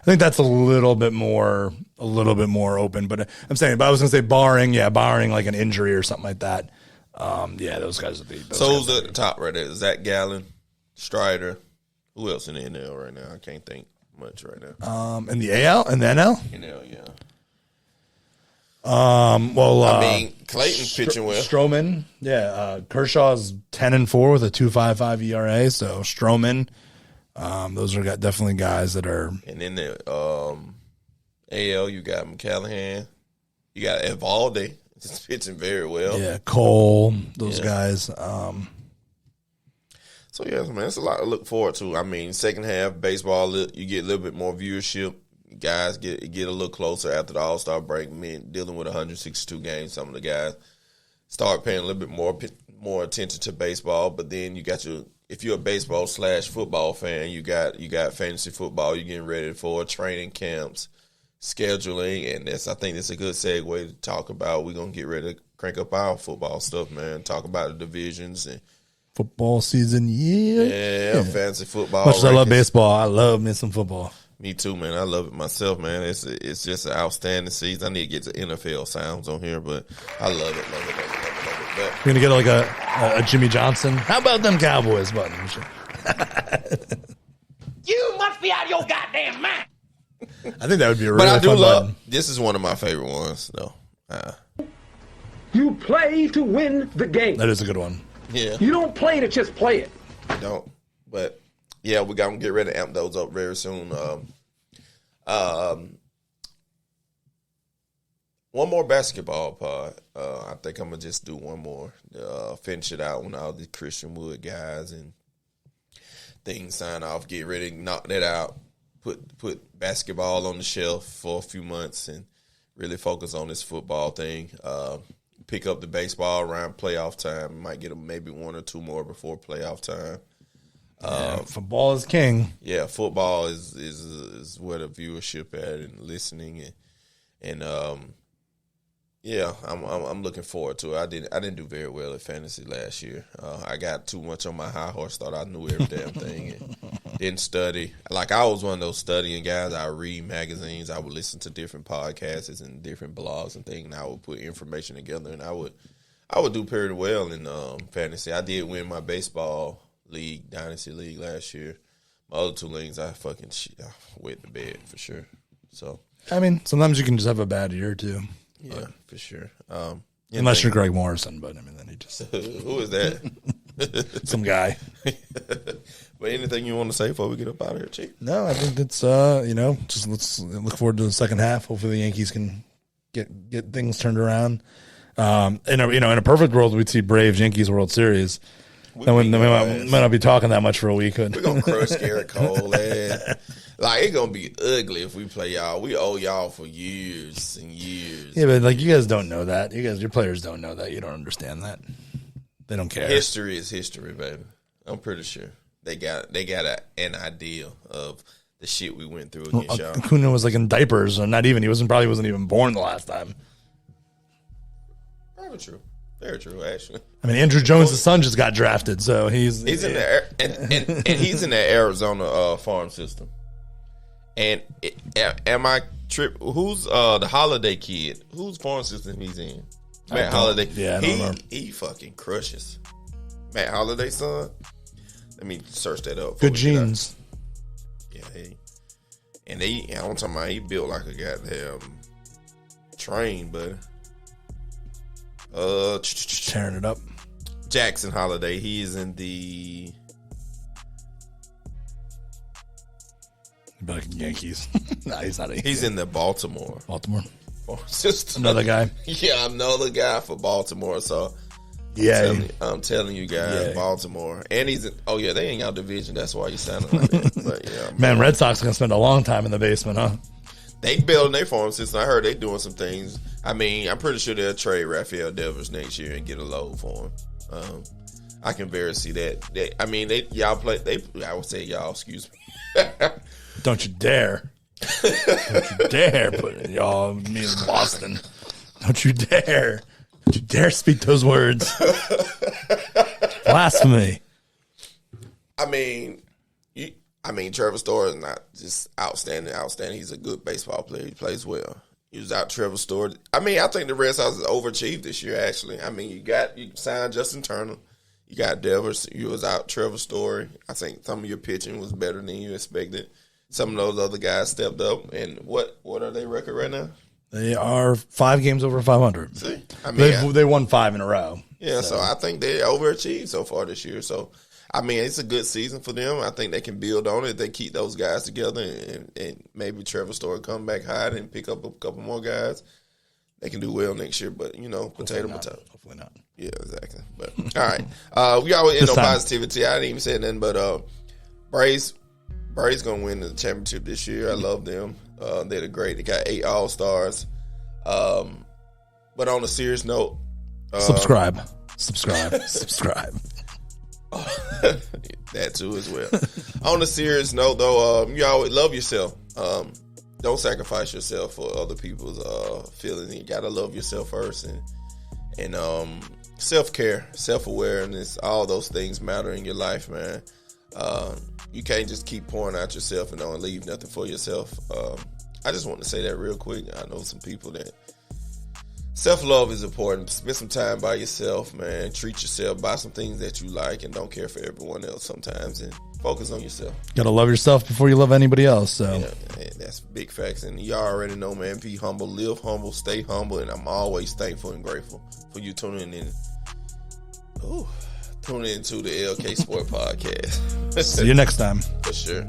think that's a little bit more open. But I was going to say barring like an injury or something like that. Those guys would be. So who's at the top right there? Zach Gallen, Strider. Who else in the NL right now? I can't think much right now. In the AL and the NL? NL, yeah. Clayton's pitching well. Stroman, Kershaw's 10-4 with a 2.55 ERA. So Stroman, those are definitely guys that are. And then the AL, you got McCallahan, you got Evaldi. He's pitching very well. Yeah, Cole, those guys. So, man, it's a lot to look forward to. I mean, second half, baseball, you get a little bit more viewership. Guys get a little closer after the All Star break. Dealing with 162 games, some of the guys start paying a little bit more attention to baseball. But then you got if you're a baseball / football fan, you got fantasy football. You're getting ready for training camps, scheduling, and I think that's a good segue to talk about. We're gonna get ready to crank up our football stuff, man. Talk about the divisions and football season. Yeah, fantasy football. Much as I love baseball, I love me some football. Me too, man. I love it myself, man. It's just an outstanding season. I need to get to NFL sounds on here, but I love it. But you're gonna get like a Jimmy Johnson. How about them Cowboys button? You must be out of your goddamn mind. I think that would be a really fun button. But I do love. This is one of my favorite ones, though. You play to win the game. That is a good one. Yeah. You don't play to just play it. You don't. But yeah, we got to get ready to amp those up very soon. One more basketball pod. I think I'm gonna just do one more. Finish it out when all the Christian Wood guys and things sign off. Get ready, knock that out. Put basketball on the shelf for a few months and really focus on this football thing. Pick up the baseball around playoff time. Might get maybe 1 or 2 more before playoff time. Football is king. Yeah, football is where the viewership at and listening and I'm looking forward to it. I didn't do very well at fantasy last year. I got too much on my high horse. Thought I knew every damn thing and didn't study. Like I was one of those studying guys. I read magazines. I would listen to different podcasts and different blogs and things. And I would put information together and I would do pretty well in fantasy. I did win my baseball league, dynasty league last year. My other 2 leagues, I went to bed for sure. So I mean, sometimes you can just have a bad year too. Yeah, for sure. Unless you're Greg Morrison, but I mean, then he just who is that? Some guy. But anything you want to say before we get up out of here, Chief? No, I think that's just let's look forward to the second half. Hopefully the Yankees can get things turned around. In a perfect world, we'd see Braves Yankees World Series. Then we might not be talking that much for a week. We're gonna crush Garrett Cole, man. Like, it's gonna be ugly if we play y'all. We owe y'all for years and years. Yeah, but like, you guys don't know that. Your players don't know that. You don't understand that. They don't care. History is history, baby. I'm pretty sure they got an idea of the shit we went through against y'all. Acuna was like in diapers, or not even. He probably wasn't even born the last time. Probably true. Very true, actually. I mean, Andrew Jones' son just got drafted, so he's in there, and he's in that Arizona farm system. And am I trip? Who's the Holiday kid? Whose farm system he's in? Matt Holiday. Yeah, I don't know. He fucking crushes. Matt Holiday's son. Let me search that up. Good genes. Yeah, I'm talking about, he built like a goddamn train, but tearing it up. Jackson Holiday. He is in the Like Yankees. No, he's not. He's in the Baltimore. Just another guy. Yeah, another guy for Baltimore. So yeah, I'm telling you guys, Baltimore, and he's in, they ain't out division. That's why he's sounding like that. But yeah, man, Red Sox are gonna spend a long time in the basement, huh? They building their farm system. I heard they doing some things. I mean, I'm pretty sure they'll trade Rafael Devers next year and get a load for him. I can very see that. I would say y'all. Excuse me. Don't you dare. Don't you dare put it, y'all, me in Boston. Don't you dare. Don't you dare speak those words. Blasphemy. I mean, Trevor Story is not just outstanding. He's a good baseball player. He plays well. He was out Trevor Story. I mean, I think the Red Sox has overachieved this year, actually. I mean, you signed Justin Turner. You got Devers. You was out Trevor Story. I think some of your pitching was better than you expected. Some of those other guys stepped up. And what are their record right now? They are 5 games over 500. See? I mean, they won 5 in a row. Yeah, so I think they overachieved so far this year. So, I mean, it's a good season for them. I think they can build on it. They keep those guys together, and maybe Trevor Story come back high and pick up a couple more guys. They can do well next year, but, potato. Hopefully not. Yeah, exactly. But all right. We always end on positivity. I didn't even say nothing, but Braves going to win the championship this year. I love them. They're great. They got 8 All Stars. But on a serious note, subscribe. That too as well. On a serious note, though, you always love yourself. Don't sacrifice yourself for other people's feelings. You gotta love yourself first, and self-care, self-awareness, all those things matter in your life, man. You can't just keep pouring out yourself and don't leave nothing for yourself. I just want to say that real quick. I know some people that self-love is important. Spend some time by yourself, man. Treat yourself. Buy some things that you like and don't care for everyone else sometimes, and focus on yourself. Gotta love yourself before you love anybody else. So yeah, that's big facts. And you already know, man, be humble, live humble, stay humble, and I'm always thankful and grateful for you tuning in. Tuning into the LK Sport Podcast. See you next time. For sure.